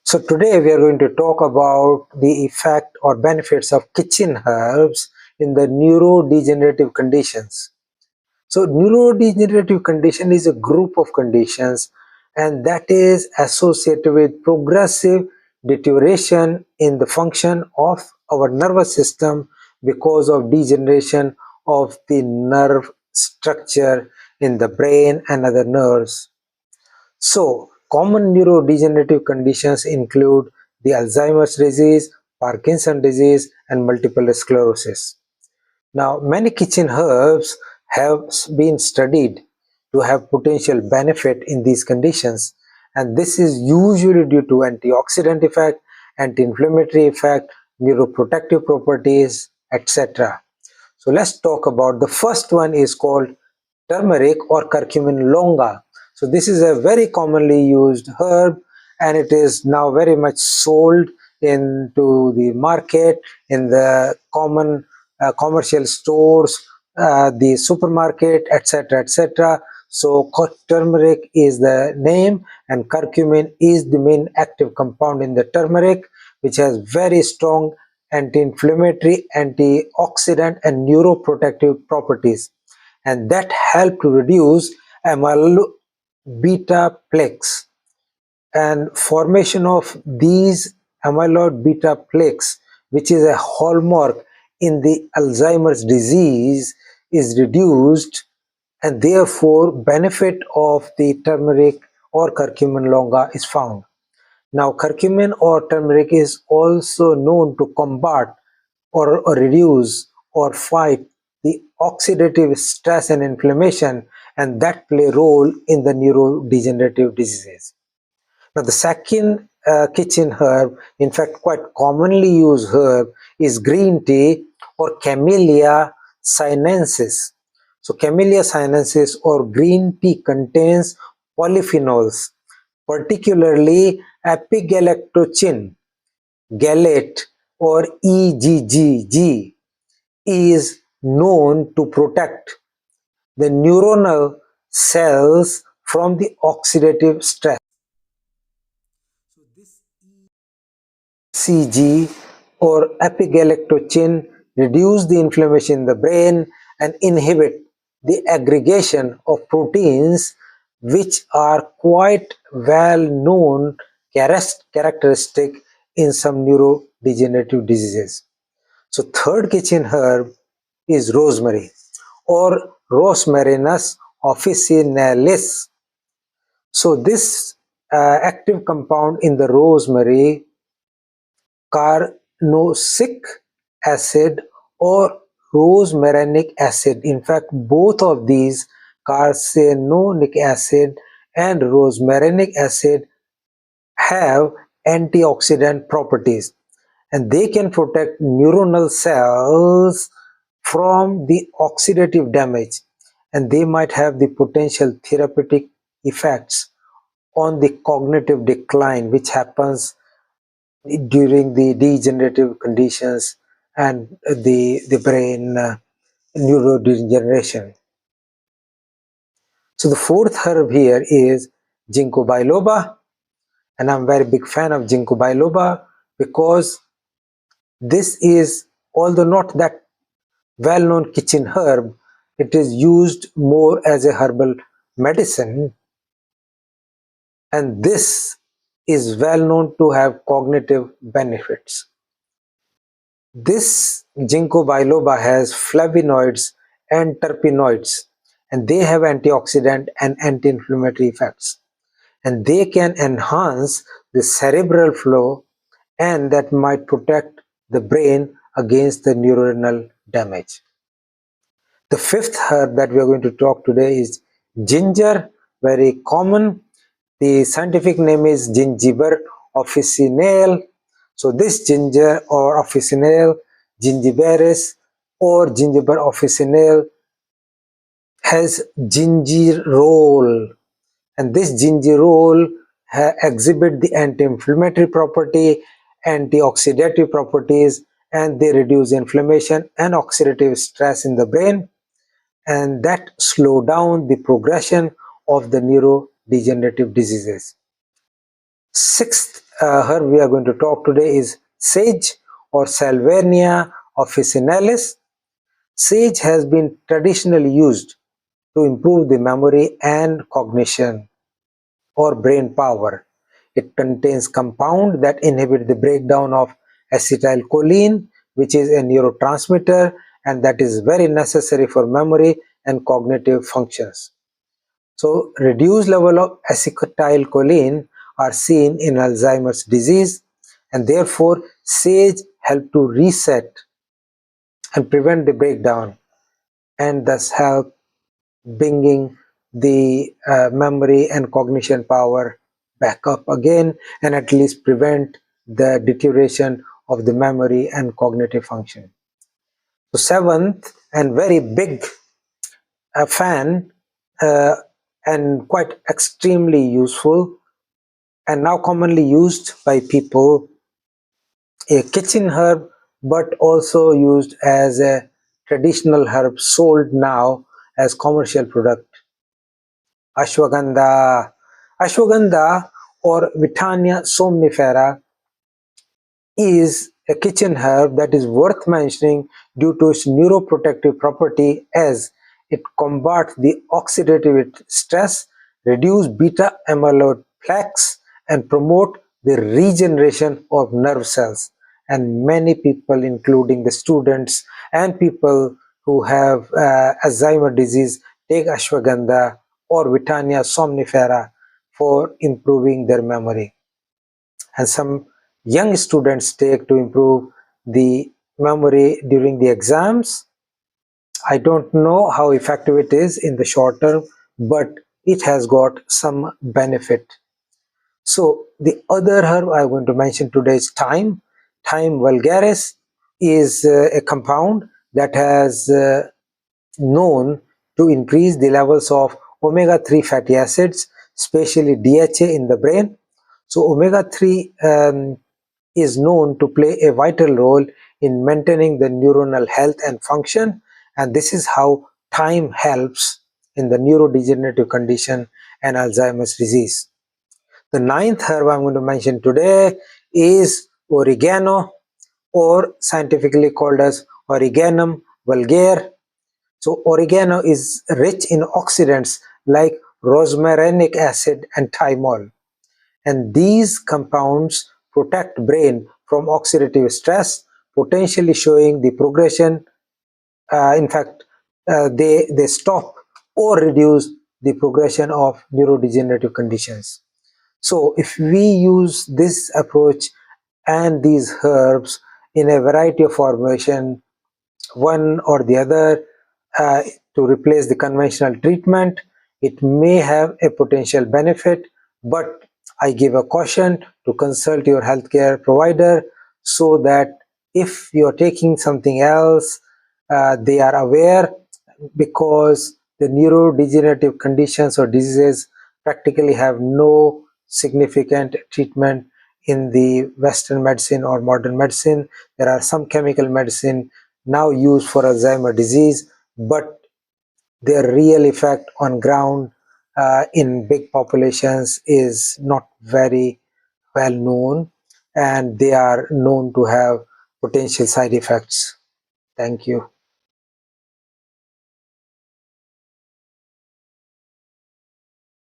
So today we are going to talk about the effect or benefits of kitchen herbs in the neurodegenerative conditions. So neurodegenerative condition is a group of conditions and that is associated with progressive deterioration in the function of our nervous system because of degeneration of the nerve structure in the brain and other nerves. So, common neurodegenerative conditions include the Alzheimer's disease, Parkinson's disease, and multiple sclerosis. Now, many kitchen herbs have been studied to have potential benefit in these conditions, and this is usually due to antioxidant effect, anti-inflammatory effect, neuroprotective properties, etc. So let's talk about the first one is called turmeric or curcumin longa. So this is a very commonly used herb and it is now very much sold into the market in the common commercial stores, the supermarket, etc., etc. So turmeric is the name and curcumin is the main active compound in the turmeric, which has very strong anti-inflammatory, antioxidant and neuroprotective properties, and that help to reduce amyloid beta plaques, and formation of these amyloid beta plaques, which is a hallmark in the Alzheimer's disease, is reduced, and therefore benefit of the turmeric or curcumin longa is found. Now, curcumin or turmeric is also known to combat or reduce or fight the oxidative stress and inflammation, and that play a role in the neurodegenerative diseases. Now, the second kitchen herb, in fact, quite commonly used herb, is green tea or Camellia sinensis. So, Camellia sinensis or green tea contains polyphenols, particularly epigalactocin, gallate, or EGGG, is known to protect the neuronal cells from the oxidative stress. So this CG or epigalactocin reduce the inflammation in the brain and inhibit the aggregation of proteins which are quite well known characteristic in some neurodegenerative diseases. So third kitchen herb is rosemary or Rosmarinus officinalis. So this active compound in the rosemary, carnosic acid or rosmarinic acid. In fact, both of these, carcinoic acid and rosmarinic acid, have antioxidant properties and they can protect neuronal cells from the oxidative damage, and they might have the potential therapeutic effects on the cognitive decline which happens during the degenerative conditions and the brain neurodegeneration. So the fourth herb here is ginkgo biloba, and I'm very big fan of ginkgo biloba because this is, although not that well-known kitchen herb, it is used more as a herbal medicine, and this is well known to have cognitive benefits. This ginkgo biloba has flavonoids and terpenoids, and they have antioxidant and anti-inflammatory effects, and they can enhance the cerebral flow, and that might protect the brain against the neuronal damage. The fifth herb that we are going to talk today is ginger, very common. The scientific name is Gingiber officinale. So this ginger or officinale, gingiberis or Gingiber officinale, has gingerol, and this gingerol exhibit the anti-inflammatory property, antioxidative properties, and they reduce inflammation and oxidative stress in the brain, and that slow down the progression of the neurodegenerative diseases. Sixth herb we are going to talk today is sage or Salvinia officinalis. Sage has been traditionally used to improve the memory and cognition or brain power. It contains compound that inhibit the breakdown of acetylcholine, which is a neurotransmitter and that is very necessary for memory and cognitive functions. So reduced level of acetylcholine are seen in Alzheimer's disease, and therefore sage help to reset and prevent the breakdown and thus help bringing the memory and cognition power back up again and at least prevent the deterioration of the memory and cognitive function. So seventh and very big fan uh, and quite extremely useful and now commonly used by people, a kitchen herb, but also used as a traditional herb sold now as commercial product. Ashwagandha. Ashwagandha or Vitania somnifera is a kitchen herb that is worth mentioning due to its neuroprotective property as it combats the oxidative stress, reduce beta amyloid plaques, and promote the regeneration of nerve cells. And many people, including the students and people who have Alzheimer's disease, take ashwagandha or Vitania somnifera for improving their memory. And some young students take to improve the memory during the exams. I don't know how effective it is in the short term, but it has got some benefit. So the other herb I'm going to mention today is thyme. Thyme vulgaris is a compound that has known to increase the levels of omega-3 fatty acids, especially DHA in the brain. So omega-3 is known to play a vital role in maintaining the neuronal health and function, and this is how thyme helps in the neurodegenerative condition and Alzheimer's disease. The ninth herb I'm going to mention today is oregano, or scientifically called as Origanum vulgare. So oregano is rich in oxidants like rosmarinic acid and thymol, and these compounds protect brain from oxidative stress, potentially showing the progression. In fact, they stop or reduce the progression of neurodegenerative conditions. So if we use this approach and these herbs in a variety of formulation, one or the other, uh, to replace the conventional treatment, it may have a potential benefit, but I give a caution to consult your healthcare provider so that if you're taking something else, they are aware, because the neurodegenerative conditions or diseases practically have no significant treatment in the Western medicine or modern medicine. There are some chemical medicine now used for Alzheimer's disease, but their real effect on ground in big populations is not very well known, and they are known to have potential side effects. Thank you.